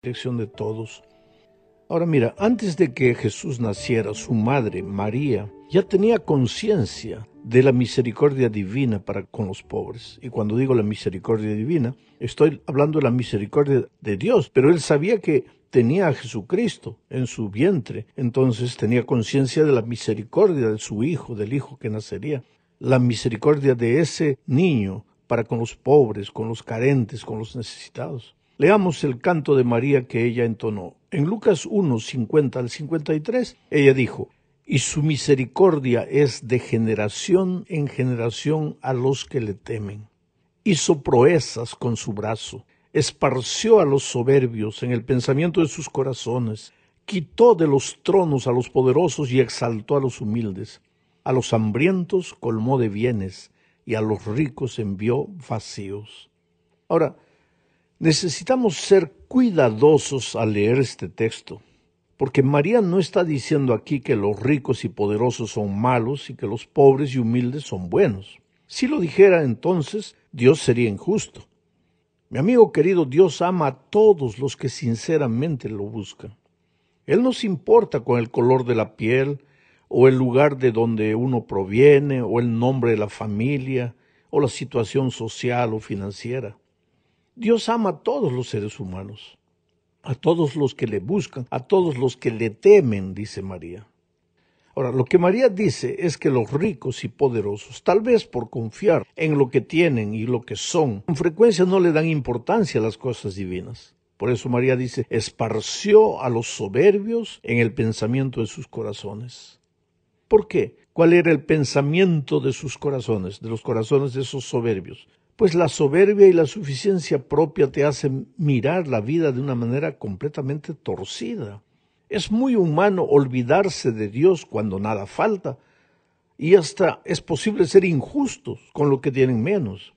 dirección de todos. Ahora mira, antes de que Jesús naciera, su madre, María, ya tenía conciencia de la misericordia divina para con los pobres. Y cuando digo la misericordia divina, estoy hablando de la misericordia de Dios, pero él sabía que tenía a Jesucristo en su vientre, entonces tenía conciencia de la misericordia de su hijo, del hijo que nacería, la misericordia de ese niño para con los pobres, con los carentes, con los necesitados. Leamos el canto de María que ella entonó. En Lucas 1, 50 al 53, ella dijo: y su misericordia es de generación en generación a los que le temen. Hizo proezas con su brazo, esparció a los soberbios en el pensamiento de sus corazones, quitó de los tronos a los poderosos y exaltó a los humildes. A los hambrientos colmó de bienes y a los ricos envió vacíos. Ahora, necesitamos ser cuidadosos al leer este texto, porque María no está diciendo aquí que los ricos y poderosos son malos y que los pobres y humildes son buenos. Si lo dijera, entonces Dios sería injusto. Mi amigo querido, Dios ama a todos los que sinceramente lo buscan. Él no se importa con el color de la piel, o el lugar de donde uno proviene, o el nombre de la familia, o la situación social o financiera. Dios ama a todos los seres humanos, a todos los que le buscan, a todos los que le temen, dice María. Ahora, lo que María dice es que los ricos y poderosos, tal vez por confiar en lo que tienen y lo que son, con frecuencia no le dan importancia a las cosas divinas. Por eso María dice, esparció a los soberbios en el pensamiento de sus corazones. ¿Por qué? ¿Cuál era el pensamiento de sus corazones, de los corazones de esos soberbios? Pues la soberbia y la suficiencia propia te hacen mirar la vida de una manera completamente torcida. Es muy humano olvidarse de Dios cuando nada falta, y hasta es posible ser injustos con lo que tienen menos.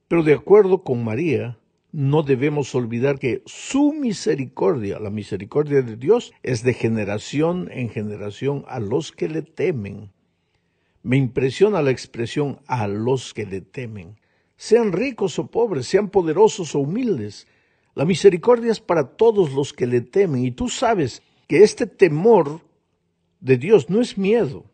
Pero de acuerdo con María, no debemos olvidar que su misericordia, la misericordia de Dios, es de generación en generación a los que le temen. Me impresiona la expresión a los que le temen. Sean ricos o pobres, sean poderosos o humildes. La misericordia es para todos los que le temen. Y tú sabes que este temor de Dios no es miedo.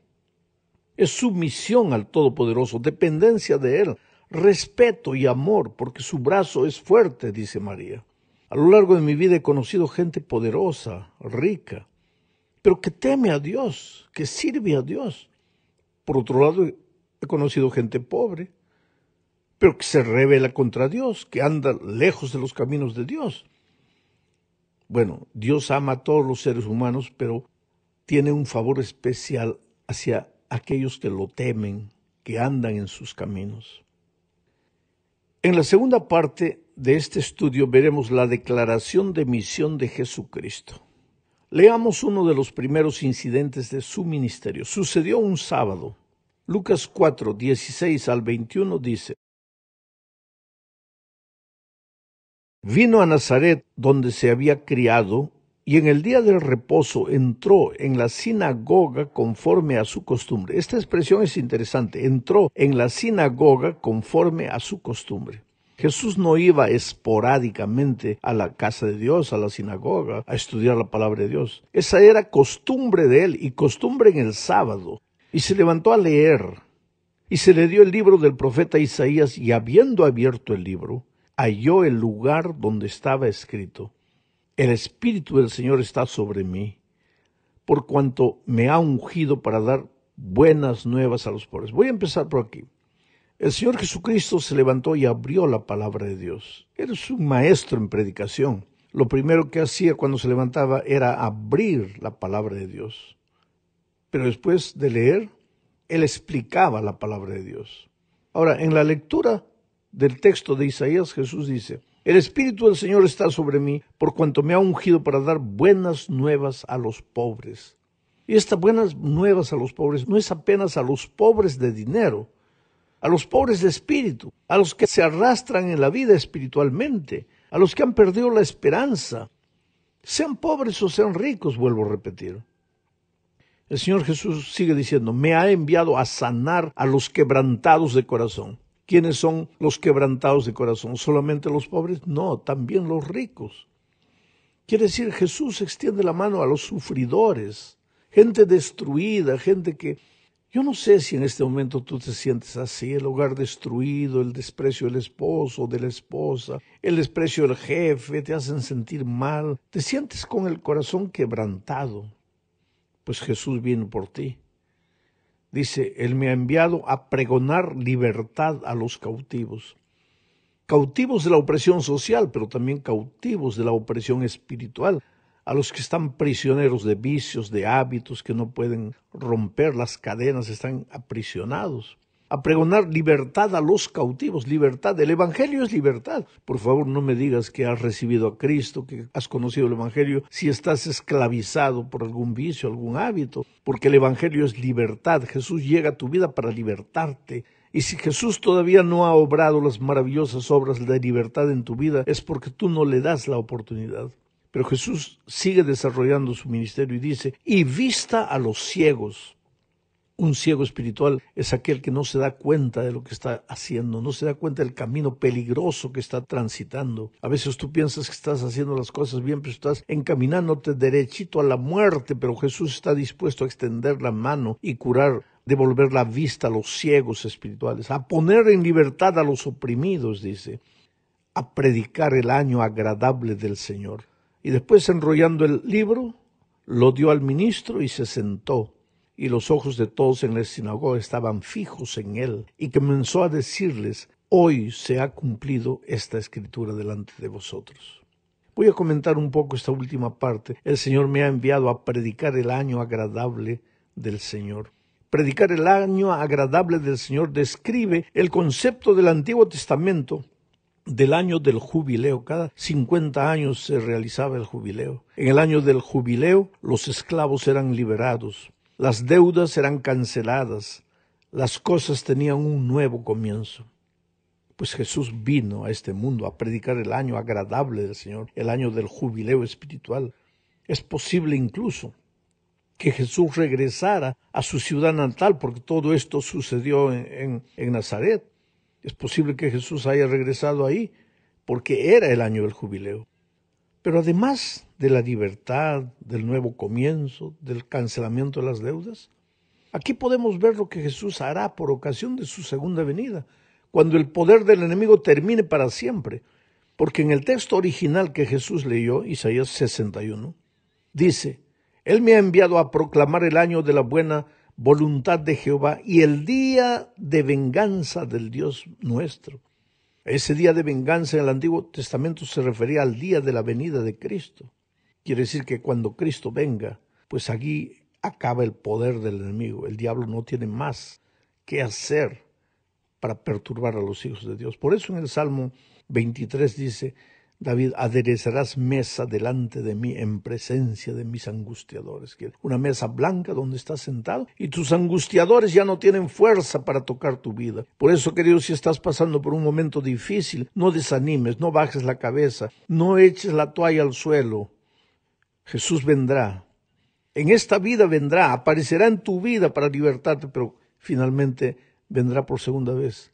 Es sumisión al Todopoderoso, dependencia de Él, respeto y amor, porque su brazo es fuerte, dice María. A lo largo de mi vida he conocido gente poderosa, rica, pero que teme a Dios, que sirve a Dios. Por otro lado, he conocido gente pobre, pero que se rebela contra Dios, que anda lejos de los caminos de Dios. Bueno, Dios ama a todos los seres humanos, pero tiene un favor especial hacia aquellos que lo temen, que andan en sus caminos. En la segunda parte de este estudio veremos la declaración de misión de Jesucristo. Leamos uno de los primeros incidentes de su ministerio. Sucedió un sábado. Lucas 4, 16 al 21 dice: vino a Nazaret, donde se había criado, y en el día del reposo entró en la sinagoga conforme a su costumbre. Esta expresión es interesante. Entró en la sinagoga conforme a su costumbre. Jesús no iba esporádicamente a la casa de Dios, a la sinagoga, a estudiar la palabra de Dios. Esa era costumbre de él, y costumbre en el sábado. Y se levantó a leer, y se le dio el libro del profeta Isaías, y habiendo abierto el libro, halló el lugar donde estaba escrito: el Espíritu del Señor está sobre mí, por cuanto me ha ungido para dar buenas nuevas a los pobres. Voy a empezar por aquí. El Señor Jesucristo se levantó y abrió la palabra de Dios. Él es un maestro en predicación. Lo primero que hacía cuando se levantaba era abrir la palabra de Dios. Pero después de leer, Él explicaba la palabra de Dios. Ahora, en la lectura del texto de Isaías, Jesús dice: el Espíritu del Señor está sobre mí, por cuanto me ha ungido para dar buenas nuevas a los pobres. Y estas buenas nuevas a los pobres no es apenas a los pobres de dinero, a los pobres de espíritu, a los que se arrastran en la vida espiritualmente, a los que han perdido la esperanza. Sean pobres o sean ricos, vuelvo a repetir. El Señor Jesús sigue diciendo: me ha enviado a sanar a los quebrantados de corazón. ¿Quiénes son los quebrantados de corazón? ¿Solamente los pobres? No, también los ricos. Quiere decir, Jesús extiende la mano a los sufridores, gente destruida, gente que... Yo no sé si en este momento tú te sientes así, el hogar destruido, el desprecio del esposo, de la esposa, el desprecio del jefe, te hacen sentir mal, te sientes con el corazón quebrantado. Pues Jesús vino por ti. Dice, Él me ha enviado a pregonar libertad a los cautivos. Cautivos de la opresión social, pero también cautivos de la opresión espiritual, a los que están prisioneros de vicios, de hábitos que no pueden romper las cadenas, están aprisionados. A pregonar libertad a los cautivos, libertad. El Evangelio es libertad. Por favor, no me digas que has recibido a Cristo, que has conocido el Evangelio, si estás esclavizado por algún vicio, algún hábito, porque el Evangelio es libertad. Jesús llega a tu vida para libertarte. Y si Jesús todavía no ha obrado las maravillosas obras de libertad en tu vida, es porque tú no le das la oportunidad. Pero Jesús sigue desarrollando su ministerio y dice, y vista a los ciegos. Un ciego espiritual es aquel que no se da cuenta de lo que está haciendo, no se da cuenta del camino peligroso que está transitando. A veces tú piensas que estás haciendo las cosas bien, pero estás encaminándote derechito a la muerte, pero Jesús está dispuesto a extender la mano y curar, devolver la vista a los ciegos espirituales, a poner en libertad a los oprimidos, dice, a predicar el año agradable del Señor. Y después, enrollando el libro, lo dio al ministro y se sentó. Y los ojos de todos en la sinagoga estaban fijos en él. Y comenzó a decirles, hoy se ha cumplido esta escritura delante de vosotros. Voy a comentar un poco esta última parte. El Señor me ha enviado a predicar el año agradable del Señor. Predicar el año agradable del Señor describe el concepto del Antiguo Testamento del año del jubileo. Cada 50 años se realizaba el jubileo. En el año del jubileo los esclavos eran liberados, las deudas eran canceladas, las cosas tenían un nuevo comienzo. Pues Jesús vino a este mundo a predicar el año agradable del Señor, el año del jubileo espiritual. Es posible incluso que Jesús regresara a su ciudad natal, porque todo esto sucedió en Nazaret. Es posible que Jesús haya regresado ahí porque era el año del jubileo. Pero además de la libertad, del nuevo comienzo, del cancelamiento de las deudas, aquí podemos ver lo que Jesús hará por ocasión de su segunda venida, cuando el poder del enemigo termine para siempre. Porque en el texto original que Jesús leyó, Isaías 61, dice, Él me ha enviado a proclamar el año de la buena voluntad de Jehová y el día de venganza del Dios nuestro. Ese día de venganza en el Antiguo Testamento se refería al día de la venida de Cristo. Quiere decir que cuando Cristo venga, pues aquí acaba el poder del enemigo. El diablo no tiene más que hacer para perturbar a los hijos de Dios. Por eso en el Salmo 23 dice, David, aderezarás mesa delante de mí en presencia de mis angustiadores. Una mesa blanca donde estás sentado y tus angustiadores ya no tienen fuerza para tocar tu vida. Por eso, querido, si estás pasando por un momento difícil, no desanimes, no bajes la cabeza, no eches la toalla al suelo. Jesús vendrá. En esta vida vendrá, aparecerá en tu vida para libertarte, pero finalmente vendrá por segunda vez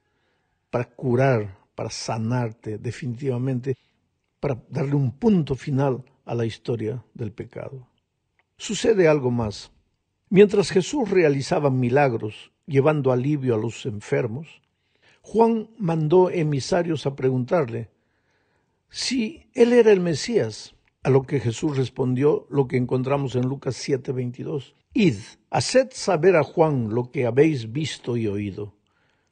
para curar, para sanarte definitivamente, para darle un punto final a la historia del pecado. Sucede algo más. Mientras Jesús realizaba milagros, llevando alivio a los enfermos, Juan mandó emisarios a preguntarle si él era el Mesías, a lo que Jesús respondió lo que encontramos en Lucas 7:22. Id, haced saber a Juan lo que habéis visto y oído.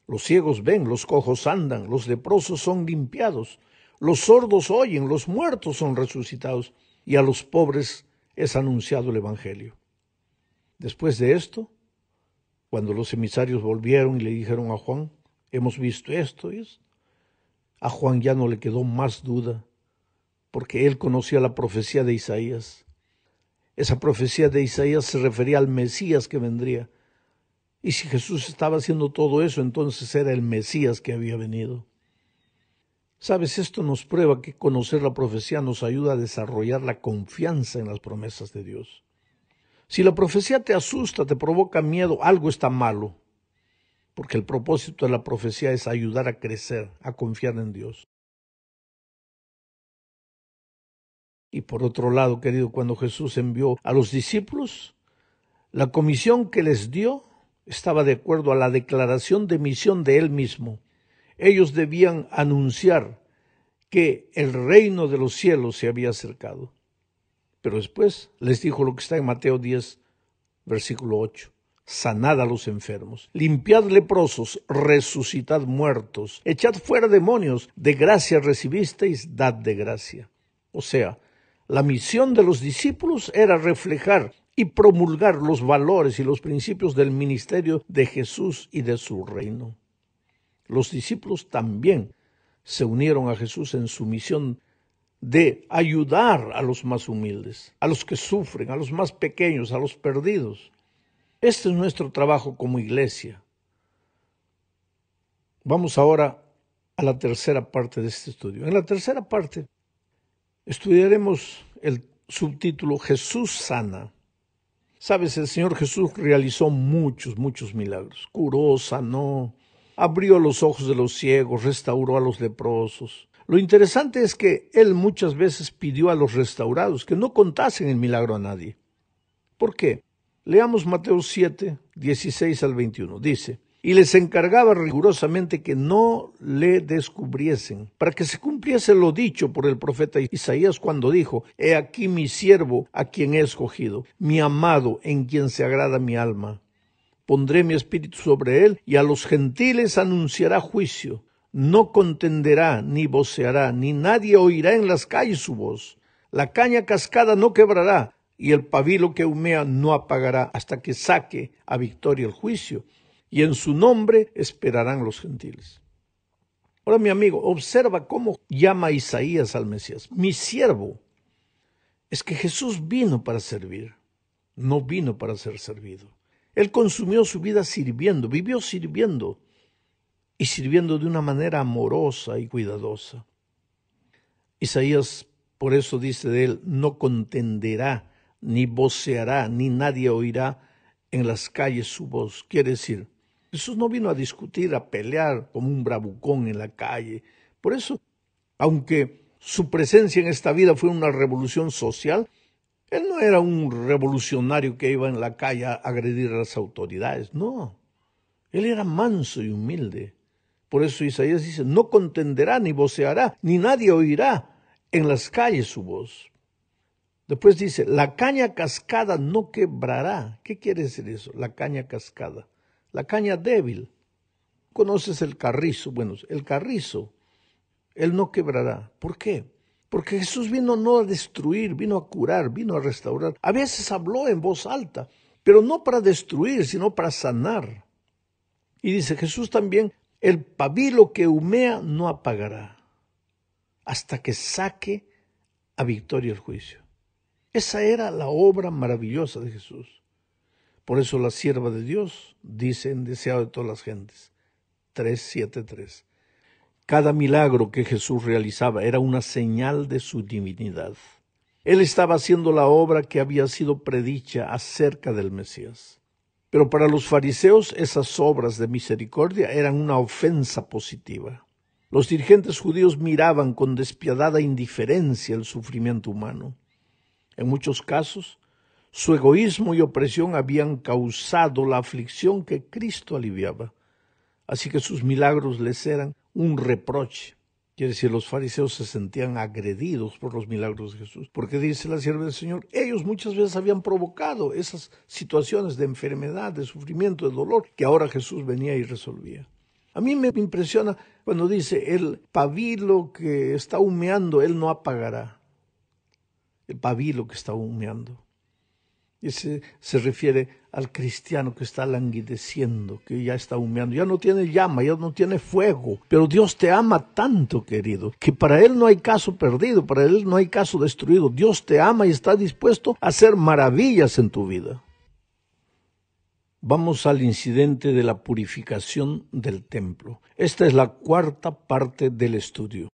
Los ciegos ven, los cojos andan, los leprosos son limpiados, los sordos oyen, los muertos son resucitados, y a los pobres es anunciado el Evangelio. Después de esto, cuando los emisarios volvieron y le dijeron a Juan, hemos visto esto y esto, a Juan ya no le quedó más duda, porque él conocía la profecía de Isaías. Esa profecía de Isaías se refería al Mesías que vendría. Y si Jesús estaba haciendo todo eso, entonces era el Mesías que había venido. ¿Sabes? Esto nos prueba que conocer la profecía nos ayuda a desarrollar la confianza en las promesas de Dios. Si la profecía te asusta, te provoca miedo, algo está malo, porque el propósito de la profecía es ayudar a crecer, a confiar en Dios. Y por otro lado, querido, cuando Jesús envió a los discípulos, la comisión que les dio estaba de acuerdo a la declaración de misión de Él mismo. Ellos debían anunciar que el reino de los cielos se había acercado. Pero después les dijo lo que está en Mateo 10, versículo 8. Sanad a los enfermos, limpiad leprosos, resucitad muertos, echad fuera demonios, de gracia recibisteis, dad de gracia. O sea, la misión de los discípulos era reflejar y promulgar los valores y los principios del ministerio de Jesús y de su reino. Los discípulos también se unieron a Jesús en su misión de ayudar a los más humildes, a los que sufren, a los más pequeños, a los perdidos. Este es nuestro trabajo como iglesia. Vamos ahora a la tercera parte de este estudio. En la tercera parte estudiaremos el subtítulo Jesús sana. Sabes, el Señor Jesús realizó muchos milagros. Curó, sanó, abrió los ojos de los ciegos, restauró a los leprosos. Lo interesante es que Él muchas veces pidió a los restaurados que no contasen el milagro a nadie. ¿Por qué? Leamos Mateo 7, 16 al 21. Dice, y les encargaba rigurosamente que no le descubriesen, para que se cumpliese lo dicho por el profeta Isaías cuando dijo, he aquí mi siervo a quien he escogido, mi amado en quien se agrada mi alma. Pondré mi espíritu sobre él y a los gentiles anunciará juicio. No contenderá, ni voceará, ni nadie oirá en las calles su voz. La caña cascada no quebrará, y el pabilo que humea no apagará hasta que saque a victoria el juicio, y en su nombre esperarán los gentiles. Ahora, mi amigo, observa cómo llama Isaías al Mesías, mi siervo. Es que Jesús vino para servir, no vino para ser servido. Él consumió su vida sirviendo, vivió sirviendo, y sirviendo de una manera amorosa y cuidadosa. Isaías, por eso dice de él, no contenderá, ni voceará, ni nadie oirá en las calles su voz. Quiere decir, Jesús no vino a discutir, a pelear como un bravucón en la calle. Por eso, aunque su presencia en esta vida fue una revolución social, Él no era un revolucionario que iba en la calle a agredir a las autoridades, no. Él era manso y humilde. Por eso Isaías dice, no contenderá, ni voceará, ni nadie oirá en las calles su voz. Después dice, la caña cascada no quebrará. ¿Qué quiere decir eso? La caña cascada. La caña débil. ¿Conoces el carrizo? Bueno, el carrizo, él no quebrará. ¿Por qué? Porque Jesús vino no a destruir, vino a curar, vino a restaurar. A veces habló en voz alta, pero no para destruir, sino para sanar. Y dice Jesús también, el pabilo que humea no apagará hasta que saque a victoria el juicio. Esa era la obra maravillosa de Jesús. Por eso la sierva de Dios dice en Deseado de todas las gentes, 3:7:3. Cada milagro que Jesús realizaba era una señal de su divinidad. Él estaba haciendo la obra que había sido predicha acerca del Mesías. Pero para los fariseos esas obras de misericordia eran una ofensa positiva. Los dirigentes judíos miraban con despiadada indiferencia el sufrimiento humano. En muchos casos, su egoísmo y opresión habían causado la aflicción que Cristo aliviaba. Así que sus milagros les eran un reproche. Quiere decir, los fariseos se sentían agredidos por los milagros de Jesús. Porque dice la sierva del Señor, ellos muchas veces habían provocado esas situaciones de enfermedad, de sufrimiento, de dolor, que ahora Jesús venía y resolvía. A mí me impresiona cuando dice, el pabilo que está humeando, él no apagará. El pabilo que está humeando. Ese se refiere al cristiano que está languideciendo, que ya está humeando, ya no tiene llama, ya no tiene fuego. Pero Dios te ama tanto, querido, que para Él no hay caso perdido, para Él no hay caso destruido. Dios te ama y está dispuesto a hacer maravillas en tu vida. Vamos al incidente de la purificación del templo. Esta es la cuarta parte del estudio.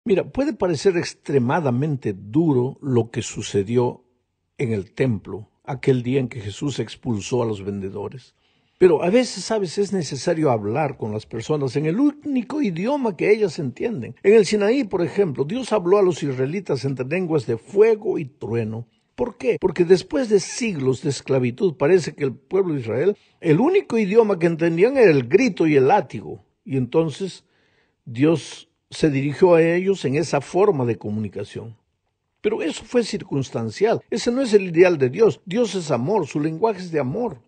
Mira, puede parecer extremadamente duro lo que sucedió en el templo aquel día en que Jesús expulsó a los vendedores. Pero a veces, ¿sabes? Es necesario hablar con las personas en el único idioma que ellas entienden. En el Sinaí, por ejemplo, Dios habló a los israelitas entre lenguas de fuego y trueno. ¿Por qué? Porque después de siglos de esclavitud, parece que el pueblo de Israel, el único idioma que entendían era el grito y el látigo. Y entonces Dios se dirigió a ellos en esa forma de comunicación. Pero eso fue circunstancial. Ese no es el ideal de Dios. Dios es amor, su lenguaje es de amor.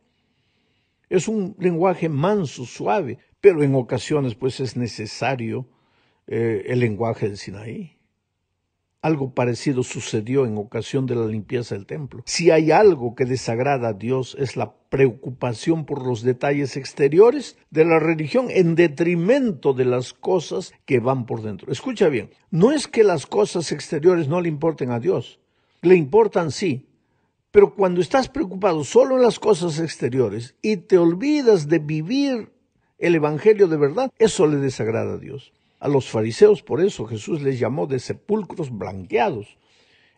Es un lenguaje manso, suave, pero en ocasiones pues es necesario el lenguaje del Sinaí. Algo parecido sucedió en ocasión de la limpieza del templo. Si hay algo que desagrada a Dios es la preocupación por los detalles exteriores de la religión en detrimento de las cosas que van por dentro. Escucha bien, no es que las cosas exteriores no le importen a Dios, le importan sí. Pero cuando estás preocupado solo en las cosas exteriores y te olvidas de vivir el evangelio de verdad, eso le desagrada a Dios. A los fariseos, por eso, Jesús les llamó de sepulcros blanqueados.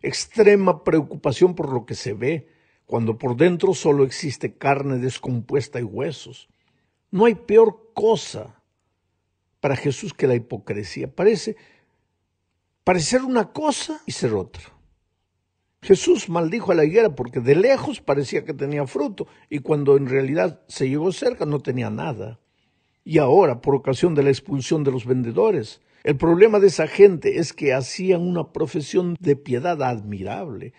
Extrema preocupación por lo que se ve, cuando por dentro solo existe carne descompuesta y huesos. No hay peor cosa para Jesús que la hipocresía. Parece parecer una cosa y ser otra. Jesús maldijo a la higuera porque de lejos parecía que tenía fruto y cuando en realidad se llegó cerca no tenía nada. Y ahora, por ocasión de la expulsión de los vendedores, el problema de esa gente es que hacían una profesión de piedad admirable.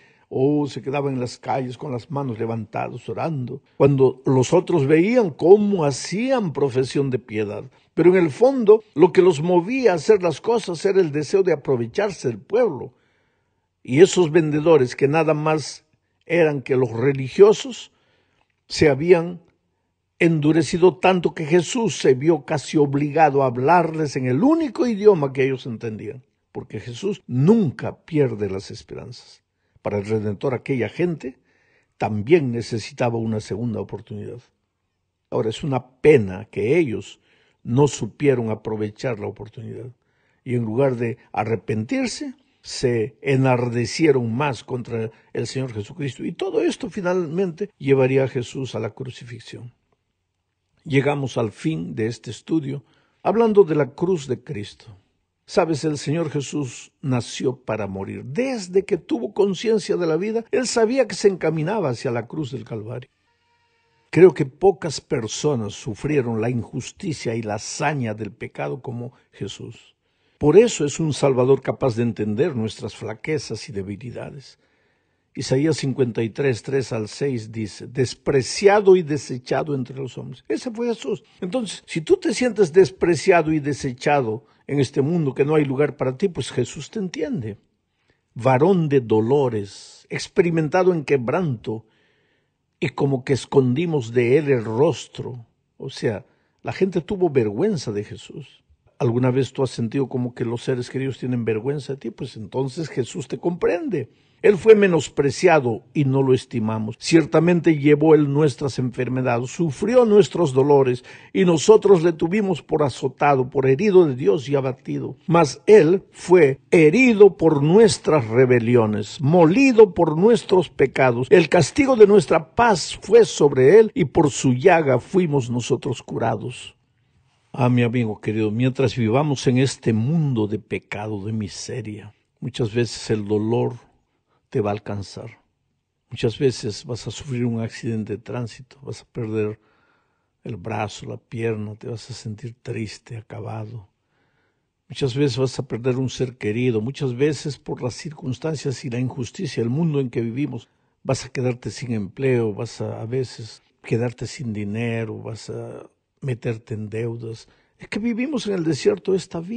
Se quedaban en las calles con las manos levantadas orando, cuando los otros veían cómo hacían profesión de piedad. Pero en el fondo, lo que los movía a hacer las cosas era el deseo de aprovecharse del pueblo. Y esos vendedores que nada más eran que los religiosos, se habían endurecido tanto que Jesús se vio casi obligado a hablarles en el único idioma que ellos entendían. Porque Jesús nunca pierde las esperanzas. Para el Redentor, aquella gente también necesitaba una segunda oportunidad. Ahora, es una pena que ellos no supieron aprovechar la oportunidad. Y en lugar de arrepentirse, se enardecieron más contra el Señor Jesucristo. Y todo esto finalmente llevaría a Jesús a la crucifixión. Llegamos al fin de este estudio hablando de la cruz de Cristo. Sabes, el Señor Jesús nació para morir. Desde que tuvo conciencia de la vida, Él sabía que se encaminaba hacia la cruz del Calvario. Creo que pocas personas sufrieron la injusticia y la hazaña del pecado como Jesús. Por eso es un Salvador capaz de entender nuestras flaquezas y debilidades. Isaías 53, 3 al 6 dice, despreciado y desechado entre los hombres. Ese fue Jesús. Entonces, si tú te sientes despreciado y desechado en este mundo que no hay lugar para ti, pues Jesús te entiende. Varón de dolores, experimentado en quebranto, y como que escondimos de él el rostro. O sea, la gente tuvo vergüenza de Jesús. ¿Alguna vez tú has sentido como que los seres queridos tienen vergüenza de ti? Pues entonces Jesús te comprende. Él fue menospreciado y no lo estimamos. Ciertamente llevó él nuestras enfermedades, sufrió nuestros dolores y nosotros le tuvimos por azotado, por herido de Dios y abatido. Mas él fue herido por nuestras rebeliones, molido por nuestros pecados. El castigo de nuestra paz fue sobre él y por su llaga fuimos nosotros curados. Mi amigo querido, mientras vivamos en este mundo de pecado, de miseria, muchas veces el dolor te va a alcanzar. Muchas veces vas a sufrir un accidente de tránsito, vas a perder el brazo, la pierna, te vas a sentir triste, acabado. Muchas veces vas a perder un ser querido, muchas veces por las circunstancias y la injusticia del mundo en que vivimos, vas a quedarte sin empleo, vas a veces quedarte sin dinero, vas a meterte en deudas. Es que vivimos en el desierto de esta vida.